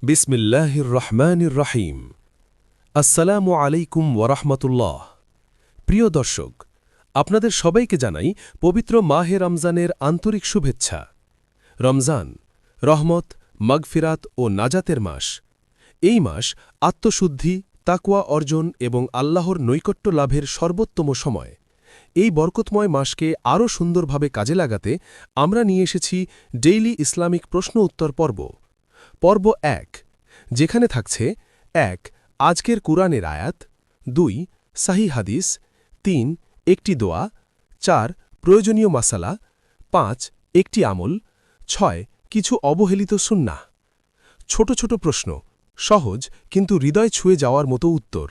বিসমিল্লাহির রহমানির রহিম। আসসালামু আলাইকুম ওয়ারাহমাতুল্লাহ। প্রিয় দর্শক, আপনাদের সবাইকে জানাই পবিত্র মাহে রমজানের আন্তরিক শুভেচ্ছা। রমজান রহমত, মাগফিরাত ও নাজাতের মাস। এই মাস আত্মশুদ্ধি, তাকওয়া অর্জন এবং আল্লাহর নৈকট্য লাভের সর্বোত্তম সময়। এই বরকতময় মাসকে আরও সুন্দরভাবে কাজে লাগাতে আমরা নিয়ে এসেছি ডেইলি ইসলামিক প্রশ্ন উত্তর পর্ব। পর্ব ১, যেখানে থাকছে ১. আজকের কুরআনের আয়াত, ২. সাহি হাদিস, ৩. একটি দোয়া, ৪. প্রয়োজনীয় মাসালা, ৫. একটি আমল, ৬. কিছু অবহেলিত সুন্নাহ। ছোট ছোট প্রশ্ন, সহজ কিন্তু হৃদয় ছুঁয়ে যাওয়ার মতো উত্তর,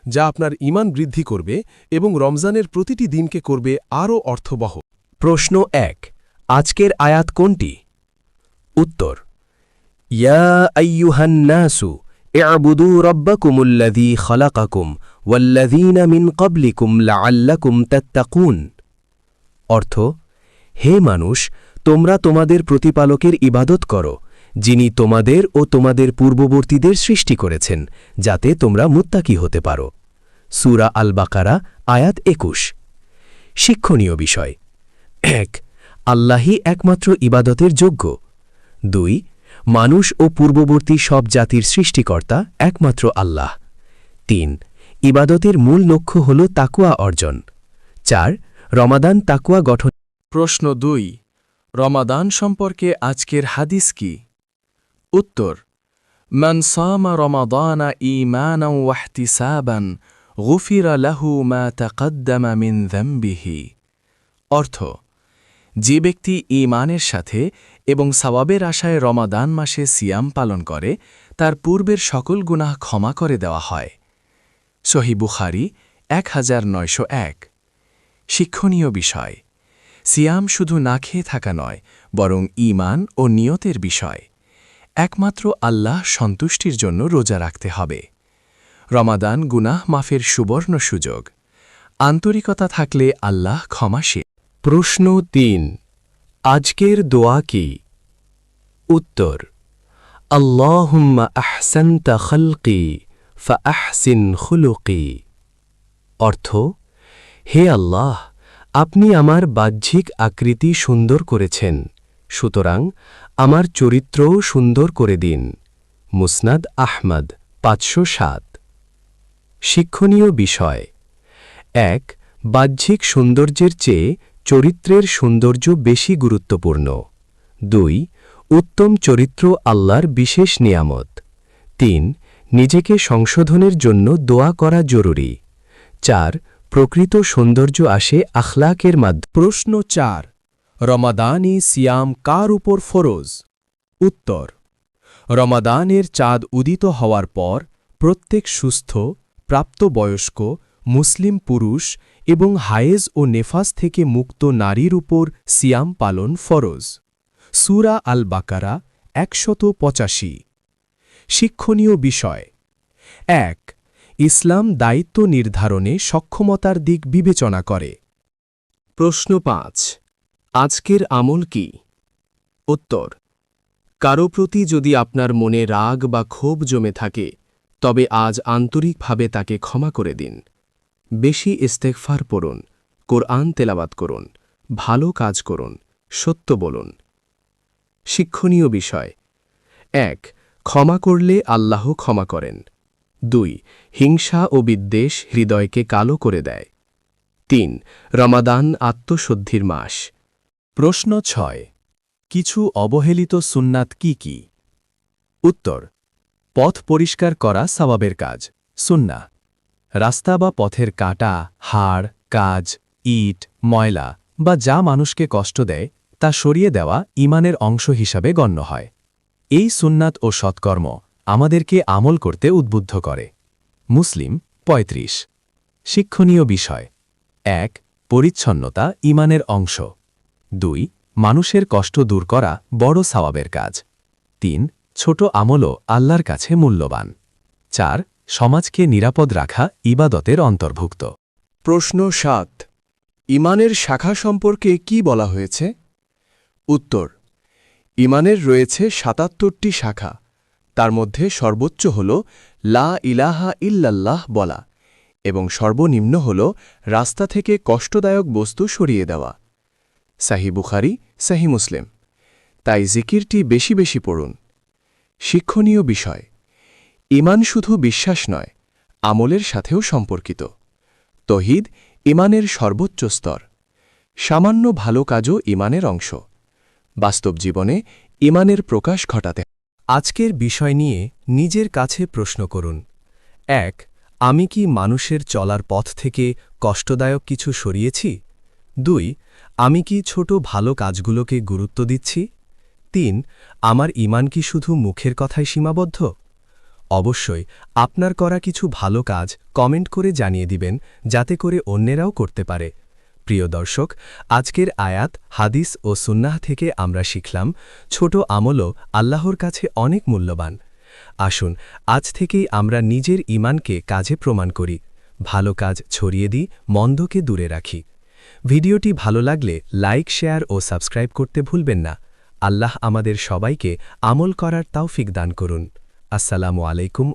যা আপনার ঈমান বৃদ্ধি করবে এবং রমজানের প্রতিটি দিনকে করবে আরও অর্থবহ। প্রশ্ন ১. আজকের আয়াত কোনটি? উত্তর, ইয়া আইয়ুহান নাসু ইউবুদু রাব্বাকুমুল্লাযী খালাকাকুম ওয়াল্লাযীনা মিন ক্বাবলিকুম লাআল্লাকুম তাত্তাকুন। অর্থ, হে মানুষ, তোমরা তোমাদের প্রতিপালকের ইবাদত করো, যিনি তোমাদের ও তোমাদের পূর্ববর্তীদের সৃষ্টি করেছেন, যাতে তোমরা মুত্তাকি হতে পারো। সূরা আল বাকারা, আয়াত ২১। শিক্ষণীয় বিষয়: ১. আল্লাহই একমাত্র ইবাদতের যোগ্য। ২. মানুষ ও পূর্ববর্তী সব জাতির সৃষ্টিকর্তা একমাত্র আল্লাহ। ৩. ইবাদতের মূল লক্ষ্য হল তাকওয়া অর্জন। ৪. রমাদান তাকওয়া গঠন। প্রশ্ন ২. রমাদান সম্পর্কে আজকের হাদিস কি? উত্তর, মান সামা রমাদানা ঈমানান ওয়া ইহতিসাবান গুফিরা লাহু মা তাকদ্দামা মিন যামবিহি। অর্থ, যে ব্যক্তি ঈমানের সাথে এবং সওয়াবের আশায় রমাদান মাসে সিয়াম পালন করে, তার পূর্বের সকল গুনাহ ক্ষমা করে দেওয়া হয়। সহিহ বুখারী ১৯০১। শিক্ষণীয় বিষয়: সিয়াম শুধু না খেয়ে থাকা নয়, বরং ঈমান ও নিয়তের বিষয়। একমাত্র আল্লাহ সন্তুষ্টির জন্য রোজা রাখতে হবে। রমাদান গুনাহ মাফের সুবর্ণ সুযোগ। আন্তরিকতা থাকলে আল্লাহ ক্ষমাশীল। প্রশ্ন ৩. আজকের দোয়া কি? উত্তর, আল্লাহুম্মা আহসানতা খালকি ফাআহসিন খুলুকি। অর্থ, হে আল্লাহ, আপনি আমার বাহ্যিক আকৃতি সুন্দর করেছেন, সুতরাং আমার চরিত্রও সুন্দর করে দিন। মুসনাদ আহমদ ৫০৭। শিক্ষণীয় বিষয়: ১. বাহ্যিক সৌন্দর্যের চেয়ে চরিত্রের সৌন্দর্য বেশি গুরুত্বপূর্ণ। ২. উত্তম চরিত্র আল্লাহর বিশেষ নিয়ামত। ৩. নিজেকে সংশোধনের জন্য দোয়া করা জরুরি। ৪. প্রকৃত সৌন্দর্য আসে আখলাকের মাধ্যমে। প্রশ্ন ৪. রমাদানে সিয়াম কার উপর ফরজ? উত্তর, রমাদানের চাঁদ উদিত হওয়ার পর প্রত্যেক সুস্থ, প্রাপ্তবয়স্ক মুসলিম পুরুষ এবং হায়েজ ও নেফাস থেকে মুক্ত নারীর উপর সিয়াম পালন ফরজ। সূরা আল বাকারা ১৮৫। শিক্ষণীয় বিষয়: ১. ইসলাম দায়িত্ব নির্ধারণে সক্ষমতার দিক বিবেচনা করে। প্রশ্ন ৫. আজকের আমল কি? উত্তর, কারো প্রতি যদি আপনার মনে রাগ বা ক্ষোভ জমে থাকে, তবে আজ আন্তরিকভাবে তাকে ক্ষমা করে দিন। বেশি ইস্তেগফার পড়ুন, কোরআন তেলাওয়াত করুন, ভালো কাজ করুন, সত্য বলুন। শিক্ষণীয় বিষয়: ১. ক্ষমা করলে আল্লাহ ক্ষমা করেন। ২. হিংসা ও বিদ্বেষ হৃদয়কে কালো করে দেয়। ৩. রমাদান আত্মশুদ্ধির মাস। প্রশ্ন ৬. কিছু অবহেলিত সুন্নাত কি কি? উত্তর, পথ পরিষ্কার করা সওয়াবের কাজ, সুন্নাহ। রাস্তা বা পথের কাঁটা, হাড়, কাজ, ইট, ময়লা বা যা মানুষকে কষ্ট দেয়, তা সরিয়ে দেওয়া ঈমানের অংশ হিসাবে গণ্য হয়। এই সুন্নাত ও সৎকর্ম আমাদেরকে আমল করতে উদ্বুদ্ধ করে। মুসলিম ৩৫। শিক্ষণীয় বিষয়: ১. পরিচ্ছন্নতা ঈমানের অংশ। ২. মানুষের কষ্ট দূর করা বড় সওয়াবের কাজ। ৩. ছোট আমলও আল্লাহর কাছে মূল্যবান। ৪. সমাজকে নিরাপদ রাখা ইবাদতের অন্তর্ভুক্ত। প্রশ্ন ৭. ঈমানের শাখা সম্পর্কে কি বলা হয়েছে? উত্তর, ঈমানের রয়েছে ৭৭টি শাখা, তার মধ্যে সর্বোচ্চ হল লা ইলাহা ইল্লাল্লাহ বলা এবং সর্বনিম্ন হল রাস্তা থেকে কষ্টদায়ক বস্তু সরিয়ে দেওয়া। সাহি বুখারী, সাহি মুসলিম। তাই জিকিরটি বেশি বেশি পড়ুন। শিক্ষণীয় বিষয়: ঈমান শুধু বিশ্বাস নয়, আমলের সাথেও সম্পর্কিত। তৌহিদ ঈমানের সর্বোচ্চ স্তর। সামান্য ভালো কাজও ঈমানের অংশ। বাস্তব জীবনে ঈমানের প্রকাশ ঘটাতে আজকের বিষয় নিয়ে নিজের কাছে প্রশ্ন করুন। ১. আমি কি মানুষের চলার পথ থেকে কষ্টদায়ক কিছু সরিয়েছি? ২. আমি কি ছোট ভালো কাজগুলোকে গুরুত্ব দিচ্ছি? ৩. আমার ঈমান কি শুধু মুখের কথায় সীমাবদ্ধ? অবশ্যই আপনার করা কিছু ভালো কাজ কমেন্ট করে জানিয়ে দিবেন, যাতে করে অন্যেরাও করতে পারে। প্রিয় দর্শক, আজকের আয়াত, হাদিস ও সুন্নাহ থেকে আমরা শিখলাম ছোট আমলও আল্লাহর কাছে অনেক মূল্যবান। আসুন আজ থেকেই আমরা নিজের ঈমানকে কাজে প্রমাণ করি, ভালো কাজ ছড়িয়ে দিই, মন্দকে দূরে রাখি। ভিডিওটি ভালো লাগলে লাইক, শেয়ার ও সাবস্ক্রাইব করতে ভুলবেন না। আল্লাহ আমাদের সবাইকে আমল করার তৌফিক দান করুন। আসসালামু আলাইকুম।